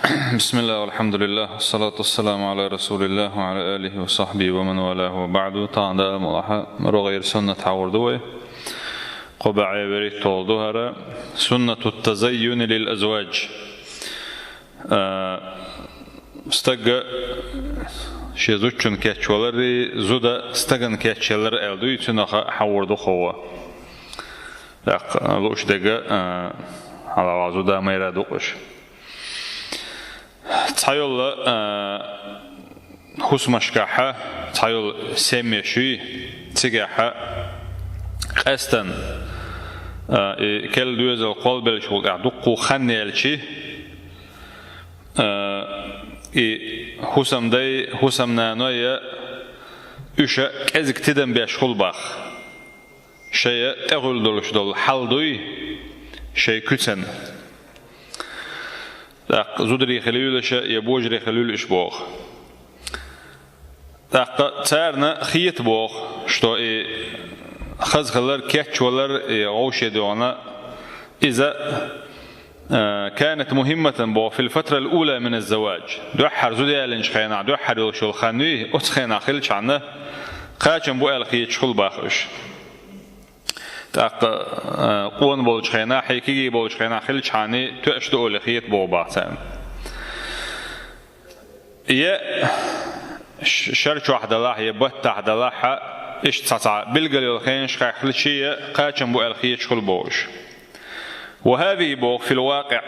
بسم الله والحمد لله والصلاة والسلام على رسول الله وعلى آله وصحبه ومن والاه وبعد. تعالى ملاحة غير سنة عوردوه قبع بريت طولدوها سنة التزين للأزواج. استقى شيزوچن كاتشولر زودا استقن كاتشلر ألدو يتنخ حوردو خوا لوش دقى على وعزودا ما يرادوش تايل حسمشكحة تايل سميشي تجاحة أستن كل دوز القلب الشغل أعدقو خنيلشي حسم داي حسم نانويا إيشا كذك تدم بيشغل باخ شيء تقول دولش دول حلدوي شيء كتن زودري خليل شيء يبوجري خليل إشباغ تارنا خيط باغ شتو خز خلر كاتش ولر غوش يدوانا إذا كانت مهمة باغ في الفترة الأولى من الزواج دوحر زودي ألنش خينا دوحر يلشول خانوي أتخينا خلش عنه قاچن بو ألخيط شخل باخش قون بولش خينا حيكي بولش خينا خلش عني تأشتو ألخيط باغ باعتان شرط واحد الله يبت واحد الله إيش تصع بالقل الخينش خلشية قاچن بو ألخيط شخل باغش وهذه باغ في الواقع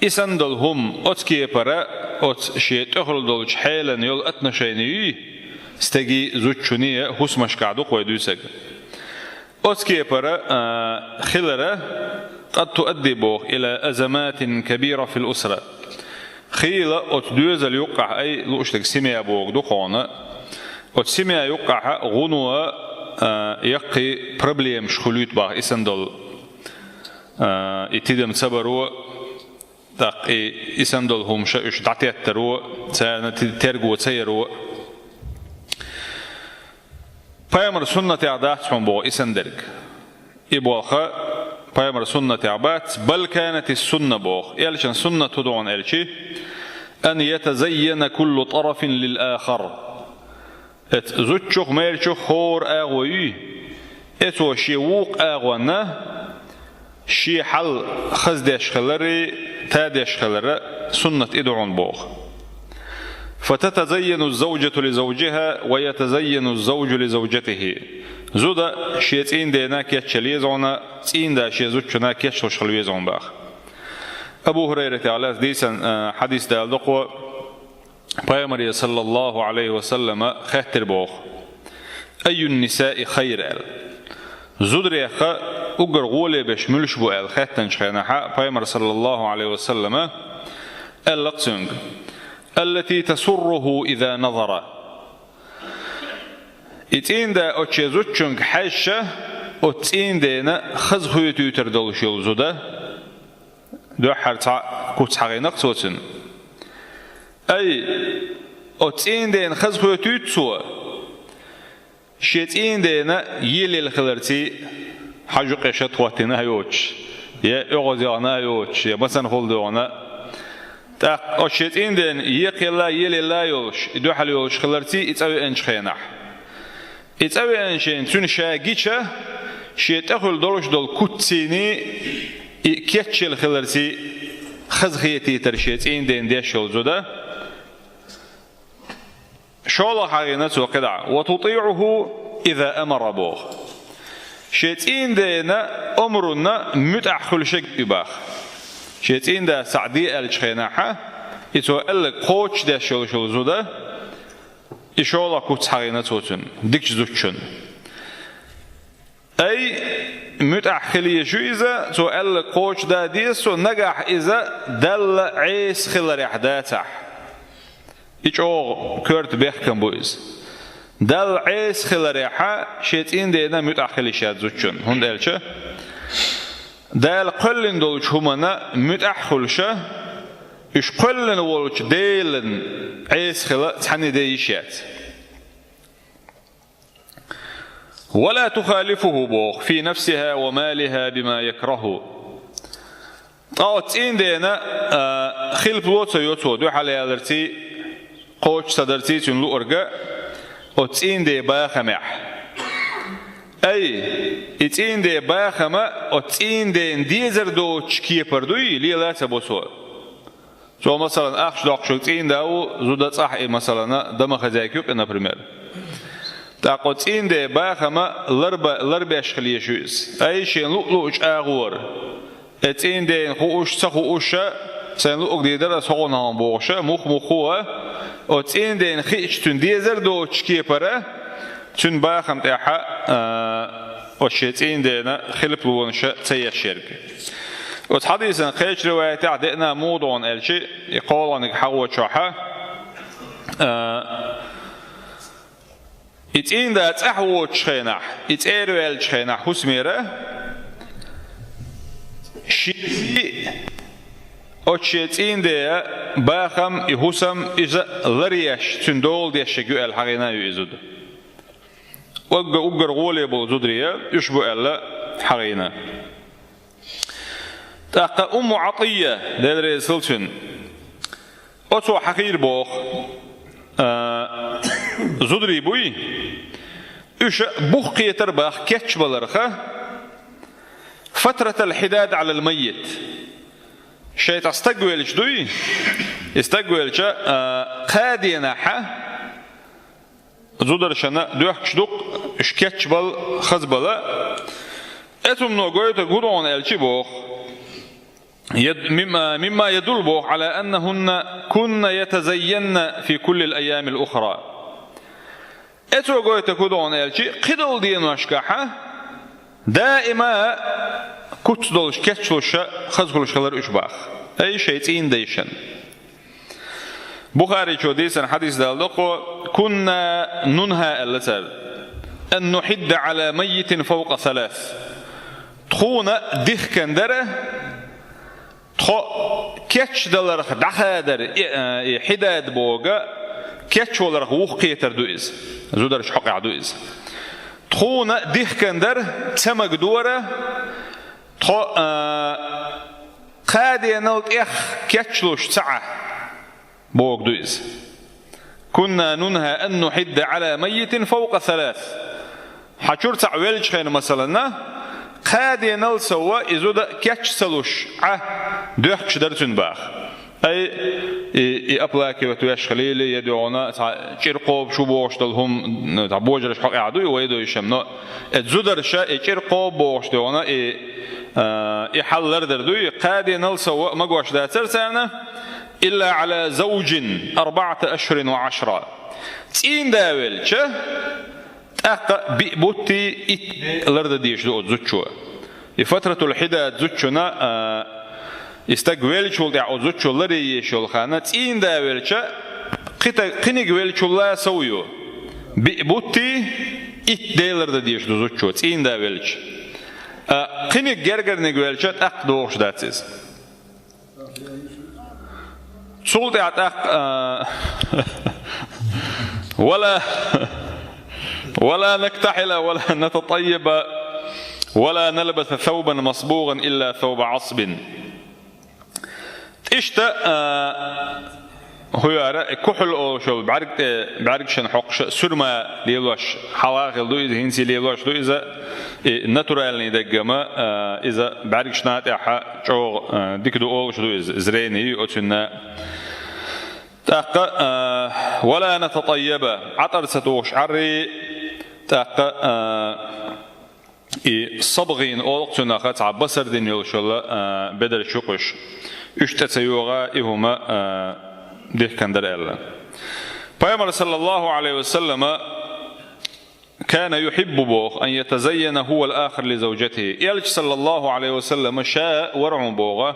إسندلهم أتكي برا أت شيء تخل دولش حيلا يول أتنشيني استجي زوجنية حسمش قعدو قويدوسك أتكي برا خلرة قد تؤدي باغ إلى أزمات كبيرة في الأسرة خيلة أتدوز اليقع أي لوشتك سمية باغ دقانا أتسمية يقع غنوة يقي بروبليم شخلوت باغ إسندل اتدم تبرو تاق إسندل هم شاش دعتيت ترو ترجو تسيرو فيمر سنة عادات هم بو إسندرج إبوخا فيمر سنة عادات بل كانت السنة بوخ يلشن سنة تدعون إلشي أن يتزين كل طرف للآخر زوجك ميرشك خور أغوي إتو شيوق أغوانا شي حل خزدش خلري تادش خلري سنة إدعون بوخ فتتزين الزوجة لزوجها ويتزين الزوج لزوجته زودا شيتين دينا كيتشليزونا تين دا شيزوتشنا كيتشلوشخلويزون باخ أبو هريرة على ديسن حديث دالدقو بيامري صلى الله عليه وسلم خاتر بوخ أي النساء خير زودريخ أجر غولي بشملش بو الخاتن شخينها بيامر صلى الله عليه وسلم اللقسنج التي تسره إذا نظر إتين دا أتشيزوتشنج حاشة أتين دينا خزخويتو يتردلش يلزودا دو حرطع كوتحاقي نقصوتن أي أتين دين خزخويتو يتسوى شيتين دينا يلي الخلرتي حاجو قشت واتنا يوتش يا أغزيانا يوتش يا مثلا خلدونا تاق أشيتين دين يقلا يلي لا يولش دو حال يولش خلرتي إتأوي أنش خيناح إتأوي أنشين تون شاقيشة شيت أخل دولش دول كتسيني كيتش الخلرتي خزخيتي ترشيتين دين ديش يولزودا شولا حاغينته قدع وتطيعه إذا أمر بوغ شيتين دينا أمرنا متأخل شك باخ شيتين دا سعدي الشخيناحة يتو ألق قوش دا شل زودا إشولا كوت حاغينته ديكش زوتشن أي متأخلية شو إذا تو ألق قوش دا ديسو نجح إذا دل عيس خلر إحداثه إيشو كرت بيحكم بويز دل عيس خلريحة شيتين دينا متأخلي شاد زوجون هند إلشة دل قلن دولش همنا متأخلشة إيش قلن ولش ديلن عيس خلا تحني ديشات ولا تخالفه بوخ في نفسها ومالها بما يكره تين دينا خلف لوتس يوتو دو حاليالرتي قوش صدرتي تون لورجا تين دي باخمح أي تين دي باخما تين دي ديزر دو تشكي بردوي لي لا تبوسو شو مثلا أخش داخل تين داو زودت صح مثلا دم خزايكوك نبرمير تاقوتين دي باخما لربا أشخلية شويس أي شيء لوش أغور تين دي خوش سخوشة سين لوك دي درس هون بوشة مخوة وتين دي خيش تون ديزر دو تشكي برا تون باخم تاحا وشيتين دينا خلف لونشة تسيا شركة وتحديثا خيش رواية تعدئنا موضوع الشيء يقول عنك حوة شوحة إتين دا تأحوة تشخينح إتأيرو تشخينح حسميرة شيء أتشيتين دا باخم يحسم إذا لريش تندول دي الشيء الحقينا يؤذد وقر غولي بوزدرية يشبه ألا حقينا تاقى أم عطية لدري سلسن أتو حقير بوخ زدري بوي إيش بوخ قيتر باخ كتش بلرخة فترة الحداد على الميت شيء تستقبلش دوي استقبلش قادينا حا زدر شنا دوخش دوق شكتش بل خزبلا أتم نوغويت قرون الشي بوخ مما يدل بوخ على أنهن كن يتزين في كل الأيام الأخرى أتو قويت كدون الشي قدل دين واشكاحة دائما كتدلش كتشلش خزقلش خلر إشباخ أي شيء ديشن بخاري شو ديسن حديث دالدقو كنا ننهى اللسر أن نحد على ميت فوق 3 تخونا ديخ كندره تخو كتش دلرخ دخادر حداد بوغا كتش ولرخ وخ قيتر دوئز زودرش حقع دوئز تخونا ديخ كندر تمق دوره تخو قادي نلت إخ كتشلوش سعة بوغ دوئز كنا ننهى أن نحد على ميت فوق 3 حشور تعويلش خين مثلا قادي نل سوا إذا كتش سلوش دوخش درتون باخ أي أبلاكي وتويش خليلي يدعونا تشيرقوب شو بوشتلهم تعبوجرش حق عدو ويدو يشمنا تزودرشا تشيرقوب بوشتلونا يحلر دردوي قادي نل سوا مقوش داتر سنة إلا على زوج 4 أشهر و10 تين داولش أقا بيبوتي لرد ديش دو زوجوا فترة الحداد زوجنا استقبلش ولدع زوجوا لري يشول خانة تين داولش قنق ولش الله سويو بيبوتي لرد ديش دو زوجوا تين داولش قنق جرجر نقولش أق دوش داتس سولت أق ولا نكتحل ولا نتطيب ولا نلبس ثوبا مصبوغا إلا ثوب عصب إشتا هو كحل أو شو بعرق شن حقش سرما ليلوش حواقل دو إذا هنسي ليلوش دو إذا ناتورال ندقما إذا بعرق شنات إحا جو ديك دو أول شو دو إذا زريني أتنا تاقا ولا نتطيب عطر ستوش عري تاقا صبغين أولقتنا خاتع بصر دين يلشل بدل شقش اشتسيوغا إهما ديك كان دلالة فيامر صلى الله عليه وسلم كان يحب بوغ أن يتزين هو الآخر لزوجته يلج صلى الله عليه وسلم شاء ورعم بوغا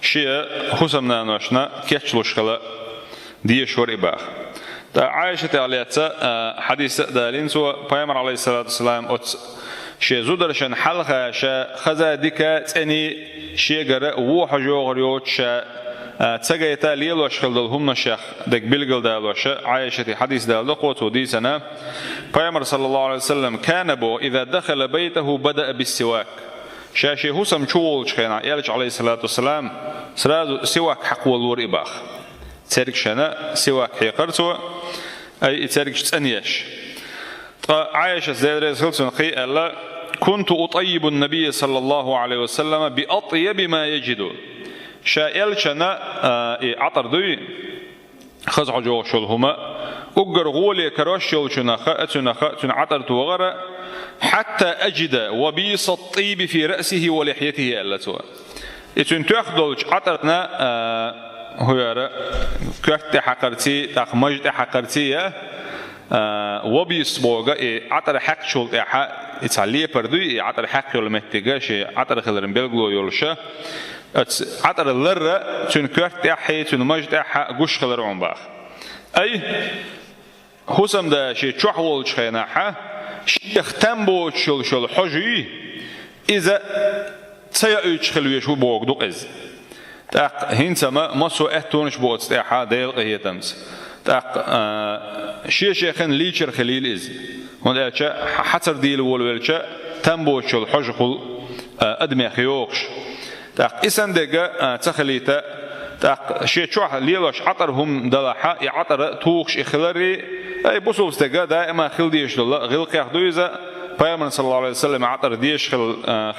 شيء حسمنا نوشنا كيشلوش خلا ديش ورئباخ عائشة عليها حديث دالين سوى فيامر عليه الصلاة والسلام شيء زودرشن حلقة شا خذا ديكا تاني شيء جرا ووح جوغر يوتش تسجيتا ليلوش خلدهم نشخ دك بلغل دالوش عائشة حديث دالقوت ودي سنة فيامر صلى الله عليه وسلم كان بو إذا دخل بيته بدأ بالسواك شاشي هوسم شول شخينا يالج عليه الصلاة والسلام سرادو سواك حق والور إباخ ترك شنا سواك حيقرتو أي ترك تنيش عائشة زيد رسول قي ألا كنت أطيب النبي صلى الله عليه وسلم بأطيب ما يجد شائل شنا عطر دوي خزع جوشل هما أجر غولي كرشل شنخاء عطر توغرة حتى أجد وبيص الطيب في رأسه ولحيته ألا توا إتن تأخذ عطرنا هو كرت حقرتي تاخ مجد حقرتي وبيص بوغا عطر حق شول إتعليه بردوي عطر حق يول متجاش عطر خلرن بلغلو يولشة عطر اللرة تون كرت حي تون مجد حق جوش خلرون باخ أي حسم ده شيء تحول شخينا ح شيخ تنبو شل حجي إذا سيأتي خلوي شو بوق دقز تاق هنسا ما سو أهتونش بوق استحا ديل قهية تمس تاق شيخن ليشر خليل إز هون أشا حتر ديل والولشة تنبو شل حج خل أدمي خيوقش تاق إسن دقة تخليته تاق شيء شوح ليلوش عطرهم دلحة يعطر توخش إخلري أي بوصل استجا دائما خل ديش الله غل قيح دويزة بيامن صلى الله عليه وسلم عطر ديش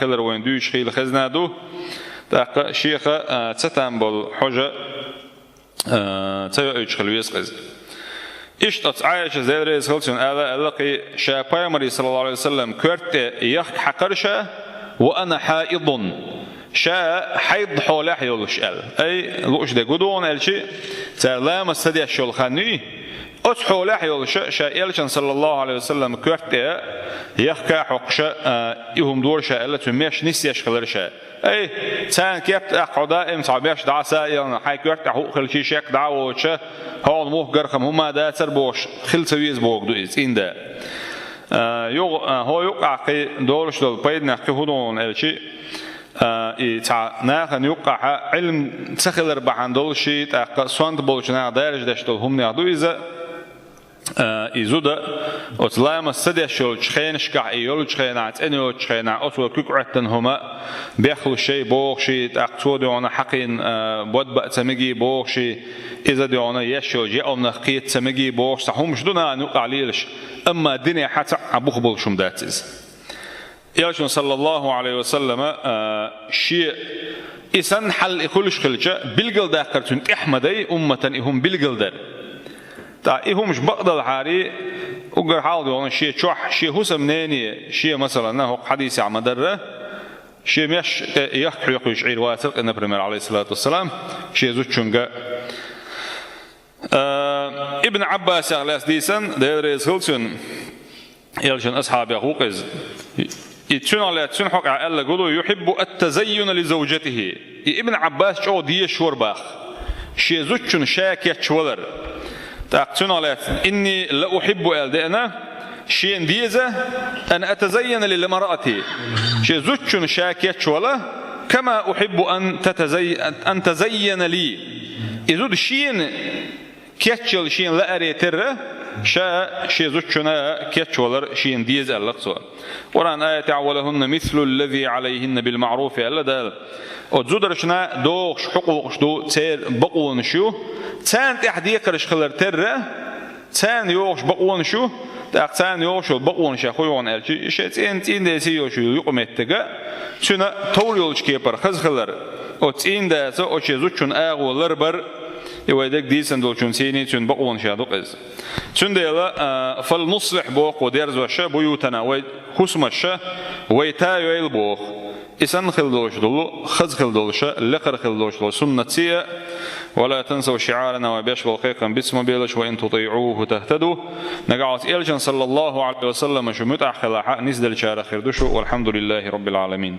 خلر وين دويش خيل خزنا دو تاق شيخ تتنبل حجة تيجي خلويس خز إشتت عايشة زي رئيس خلصون ألاقي شا بيامن صلى الله عليه وسلم كرت يخ حقرشة وأنا حائض شا حيض حوله حيولش أي لوش ده جدون الشيء سلام السدي الشلخاني أتحوله حيولش شا إلشان صلى الله عليه وسلم كرت يخك حقش يهم دور شا إلا تمش نسيش خلرش أي سان كيف أقعدا إم صعبيش دعسا يعني حي كرت حق خلشي شك دعوة شا هون موه جرخم هما ده تربوش خل سويز بوق دويز إن ده هو يقع في دورش دول بيدنا كهودون الشيء ناخن يقع علم تخلر بعندول شيء تاق سوانت بولشنا دارج دشتول هم ناخدو إذا إذا أطلع مسدي شول شخين شكع يول شخين عتني شخين أطول كوكعتن هما بيأخذ شيء بوق شيء تاق ديونا حقين بود بأتمجي بوق شيء إذا ديونا يشول جاء نخيت تمجي بوق صحهم شدنا نقع ليش أما الدنيا حتى أبوخ بولشم داتز يالشون صلى الله عليه وسلم شيء إسان حل كلش خلجة بالجل داكرتون إحمدي أمة إهم بالجل در تا إهم مش بقدر الحاري أقدر حاول يقولون شيء شح شيء هو سمناني شيء مثلا نهو حديث عن مدرة شيء مش يحكي شعير واثق إن برمير عليه الصلاة والسلام شيء زوج شنجا ابن عباس على ديسن ديريز هلسون يالشون أصحاب يقوقز يتشون على تشون حق على يقولوا يحب التزين لزوجته ابن عباس شو دي شورباخ شيء زوجون شاكيت شولر تقتون على إني لا أحب ألدأنا شيء ديزة أن أتزين للمرأة شيء زوجون شاكيت شولا كما أحب أن تزين لي إذا شيء كيتشل شيء لا أريتره شيء زوجنا كيتشولر شيء ديز اللقصة وران آية تعولهن مثل الذي عليهن بالمعروف ألا ده أتزودرشنا دوغش حقوقش دو تير بقون شو تان تحديقرش خلر تره تان يوغش بقون شو تان يوغش بقون شاخويون ألشي شيء تين ده سيو شو يقمتجا شنا توليولش كيبر خزخلر أتين ده سو أشي زوجن أغولر بر يودك ديسن دول شون سيني شون بقون شادوق إز شون ديلا فالنصلح بوق وديرز وشة بيوتنا وخصم الشة ويتا يويل بوق إسان خلدوش دلو خز خلدوش لقر خلدوش دلو سنة سيا ولا تنسوا شعارنا وبيش بالقيقا باسم بيلش وإن تطيعوه تهتدوا نقعت إلجن صلى الله عليه وسلم شو متع خلاحة نزدل شارخ خردوشو والحمد لله رب العالمين